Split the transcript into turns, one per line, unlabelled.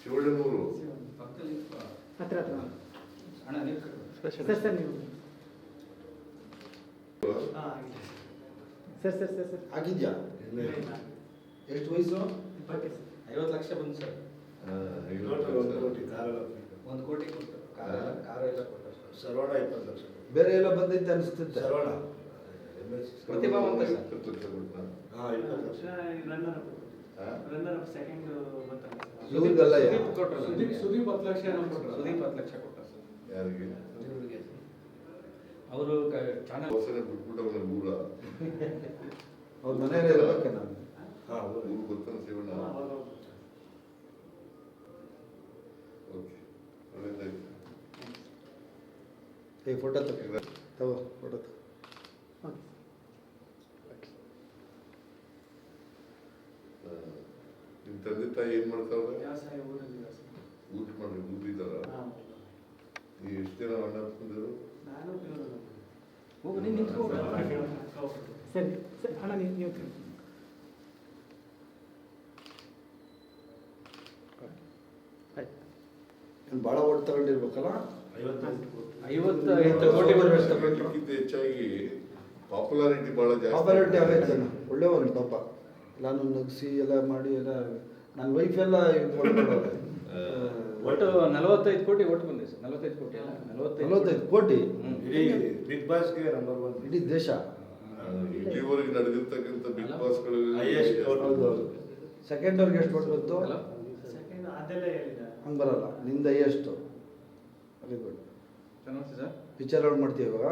ಶಿವಣ್ಣನೂರು
ಹತ್ರ ಹತ್ರ
ಅಣ್ಣ ನೀವು
ಸರ್ ಸರ್ ನೀವು ಸರ್ ಸರ್ ಸರ್ ಸರ್
ಆಗಿದ್ಯಾ ಎಷ್ಟು ವಯಸ್ಸು?
50 ಲಕ್ಷ ಬಂತು ಸರ್.
1 ಕೋಟಿ ಕಾರೆಲ್ಲ
1 ಕೋಟಿ ಕೊಟ್ಟು ಕಾರ ಎಲ್ಲ ಕೊಟ್ಟು ಸರ್.
ಸರ್ವಣ 20 ಲಕ್ಷ. ಬೇರೆ ಎಲ್ಲ ಬಂದೈತೆ ಅನಿಸ್ತೈತೆ. ಸರ್ವಣ
ಪ್ರತಿಭಾವಂತ ಸರ್.
20 ಲಕ್ಷ ಕೊಟ್ಟ.
ಹಾಂ 20 ಲಕ್ಷ.
ರನ್ನರ್ ಅಪ್ ಸೆಕೆಂಡ್ ಬರ್ತಾರೆ.
ಇವ್ರಿಗೆಲ್ಲ
ಸುದೀಪ್ ಕೊಟ್ಟರು.
ಸುದೀಪ್ 10 ಲಕ್ಷ ಏನೋ ಕೊಟ್ಟರು.
ಸುದೀಪ್ 10 ಲಕ್ಷ ಕೊಟ್ಟ ಸರ್.
ಯಾರಿಗೆ?
ಅವರು ಚಾನಲ್
ಹೊಸನೆ ಬಿಟ್ಬಿಟ್ಟವ್ರ ಊರ.
ಅವ್ರ ಮನೆಯಲ್ಲೇ ಇರ್ಬೇಕೆ ನಾನು. ಹಾಂ
ಊರು ಗೊತ್ತಾನ ಶಿವಣ್ಣ. ಓಕೆ ಒಳ್ಳೆದಾಯ್ತು.
ಏ ಫೋಟೋ ತಗೋ ಫೋಟೋ ತಗೋ.
ನಿಮ್ಮ ತಂದೆ ತಾಯಿ ಏನು ಮಾಡ್ತಾವ್ರೆ?
ವ್ಯವಸಾಯ ಊರಲ್ಲಿ
ಊಟ ಮಾಡಿ ಊರಿದ್ದಾರ? ನೀವು ಎಷ್ಟು ಜನ ಅಣ್ಣ ಅಪ್ಕೊಂಡಿದ್ರು?
ನಾನು ಹೋಗು ನೀನು ನಿಂತ್ಕೋ. ಸರಿ ಸರಿ ಅಣ್ಣ ನೀವು
ನೀನು ಭಾಳ ಓಟ್ ತಗೊಂಡಿರ್ಬೇಕಲ್ಲ?
58 ಕೋಟಿ ಬರಬೇಕು.
ಅದಕ್ಕಿಂತ ಹೆಚ್ಚಾಗಿ ಪಾಪ್ಯುಲಾರಿಟಿ ಭಾಳ ಜಾಸ್ತಿ.
ಪಾಪ್ಯುಲಾರಿಟಿ ಆಗೈತೆ. ಒಳ್ಳೆಯವನು ಪಾಪ. ನಾನು ನಗಿಸಿ ಎಲ್ಲ ಮಾಡಿ ಎಲ್ಲ ನನ್ನ ವೈಫ್ ಎಲ್ಲ ಇದು ಮಾಡ್ಕೊಳ್ಳೋದು.
ಒಟ್ಟು 45 ಕೋಟಿ ಓಟ್ ಬಂದಿದೆ ಸರ್. 45 ಕೋಟಿ ಅಲ್ಲ
45 ಕೋಟಿ
ಇಡೀ ಬಿಗ್ ಬಾಸ್ಗೆ ನಂಬರ್ 1
ಇಡೀ ದೇಶ.
ಇಲ್ಲಿವರೆಗೆ ನಡೆದಿರ್ತಕ್ಕಂಥ ಬಿಗ್ ಬಾಸ್ಗಳು
Highest vote.
ಹೌದು ಸೆಕೆಂಡ್ ಅವ್ರಿಗೆ ಎಷ್ಟು ಕೊಟ್ಟು ಬಂತು?
ಸೆಕೆಂಡ್ ಅದೆಲ್ಲ ಹೇಳಿದ
ಹಂಗೆ ಬರಲ್ಲ. ನಿಂದ ಎಷ್ಟು? Very good.
ಚೆನ್ನಾಗಿ ಸರ್.
ಪಿಕ್ಚರ್ ಔಟ್ ಮಾಡ್ತೀವಿ ಇವಾಗ.